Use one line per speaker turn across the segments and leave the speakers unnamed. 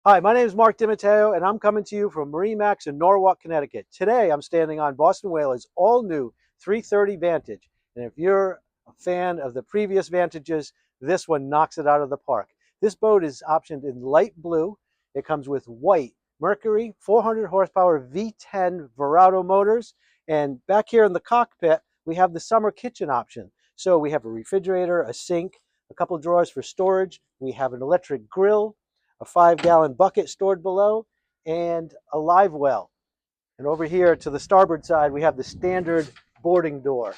Hi, my name is Mark DiMatteo, and I'm coming to you from MarineMax in Norwalk, Connecticut. Today, I'm standing on Boston Whaler's all-new 330 Vantage. And if you're a fan of the previous Vantages, this one knocks it out of the park. This boat is optioned in light blue. It comes with white Mercury 400 horsepower V10 Verado motors. And back here in the cockpit, we have the summer kitchen option. So we have a refrigerator, a sink, a couple drawers for storage. We have an electric grill, a 5-gallon bucket stored below, and a live well. And over here to the starboard side, we have the standard boarding door.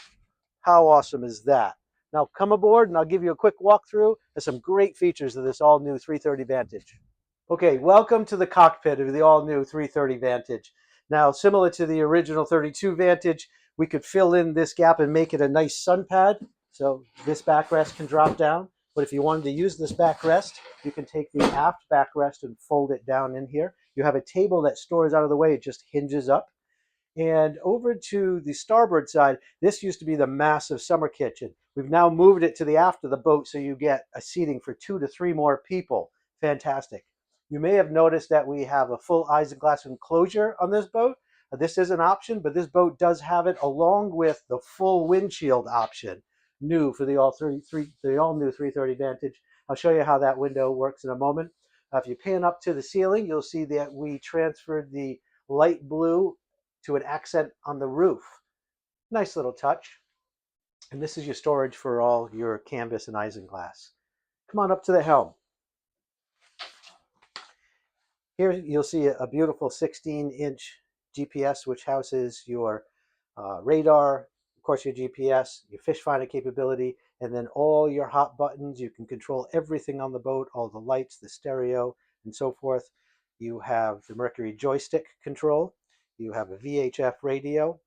How awesome is that? Now come aboard and I'll give you a quick walkthrough of some great features of this all-new 330 Vantage. Okay, welcome to the cockpit of the all-new 330 Vantage. Now, similar to the original 32 Vantage, we could fill in this gap and make it a nice sun pad. So this backrest can drop down. But if you wanted to use this backrest, you can take the aft backrest and fold it down in here. You have a table that stores out of the way. It just hinges up. And over to the starboard side, this used to be the massive summer kitchen. We've now moved it to the aft of the boat so you get a seating for 2 to 3 more people. Fantastic. You may have noticed that we have a full isinglass enclosure on this boat. This is an option, but this boat does have it along with the full windshield option, new for the all-new 330 Vantage. I'll show you how that window works in a moment. If you pan up to the ceiling, you'll see that we transferred the light blue to an accent on the roof. Nice little touch. And this is your storage for all your canvas and isinglass. Come on up to the helm. Here you'll see a beautiful 16-inch GPS, which houses your radar, of course your GPS, your fish finder capability, and then all your hot buttons. You can control everything on the boat, all the lights, the stereo, and so forth. You have the Mercury joystick control. You have a VHF radio,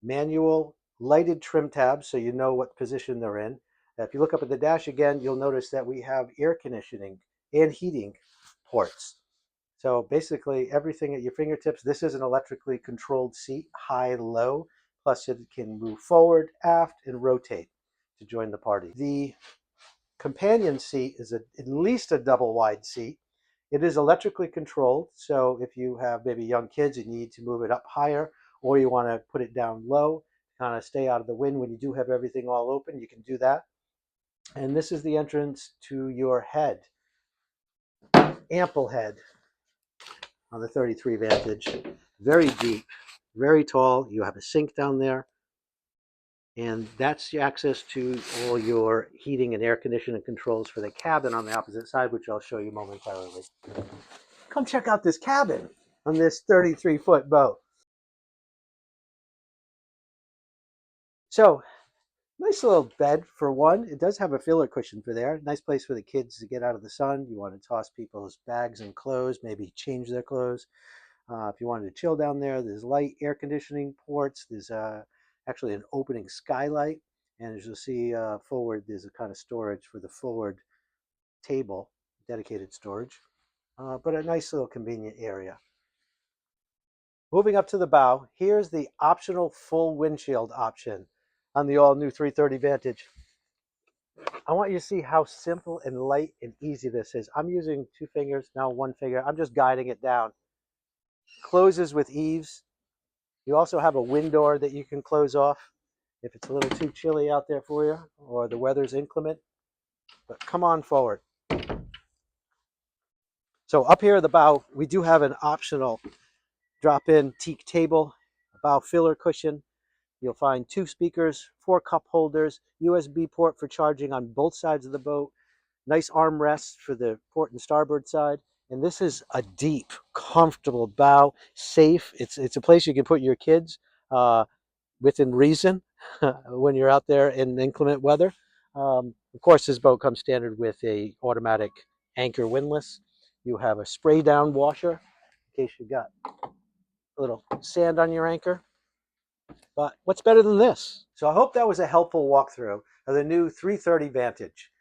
manual lighted trim tabs so you know what position they're in. If you look up at the dash again, you'll notice that we have air conditioning and heating ports. So basically everything at your fingertips. This is an electrically controlled seat, high, low, plus it can move forward, aft, and rotate to join the party. The companion seat is at least a double wide seat. It is electrically controlled, so if you have maybe young kids, you need to move it up higher, or you want to put it down low, kind of stay out of the wind when you do have everything all open, you can do that. And this is the entrance to your head. Ample head on the 33 Vantage. Very deep, very tall. You have a sink down there. And that's the access to all your heating and air conditioning controls for the cabin on the opposite side, which I'll show you momentarily. Come check out this cabin on this 33-foot boat. So, nice little bed for one. It does have a filler cushion for there. Nice place for the kids to get out of the sun. You want to toss people's bags and clothes, maybe change their clothes. If you wanted to chill down there, there's light air conditioning ports. There's actually an opening skylight. And as you'll see forward, there's a kind of storage for the forward table, dedicated storage. But a nice little convenient area. Moving up to the bow, here's the optional full windshield option on the all-new 330 Vantage. I want you to see how simple and light and easy this is. I'm using 2 fingers, now 1 finger. I'm just guiding it down. Closes with ease. You also have a wind door that you can close off if it's a little too chilly out there for you or the weather's inclement. But come on forward. So up here at the bow, we do have an optional drop-in teak table, a bow filler cushion. You'll find 2 speakers, 4 cup holders, USB port for charging on both sides of the boat, nice armrests for the port and starboard side. And this is a deep, comfortable bow, safe. It's a place you can put your kids within reason when you're out there in inclement weather. Of course, this boat comes standard with a automatic anchor windlass. You have a spray down washer in case you got a little sand on your anchor. But what's better than this? So I hope that was a helpful walkthrough of the new 330 Vantage.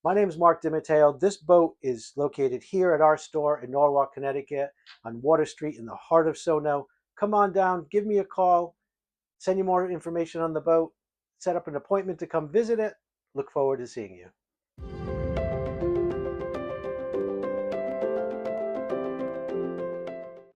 My name is Mark DiMatteo. This boat is located here at our store in Norwalk, Connecticut on Water Street in the heart of Sono. Come on down, give me a call, send you more information on the boat, set up an appointment to come visit it. Look forward to seeing you.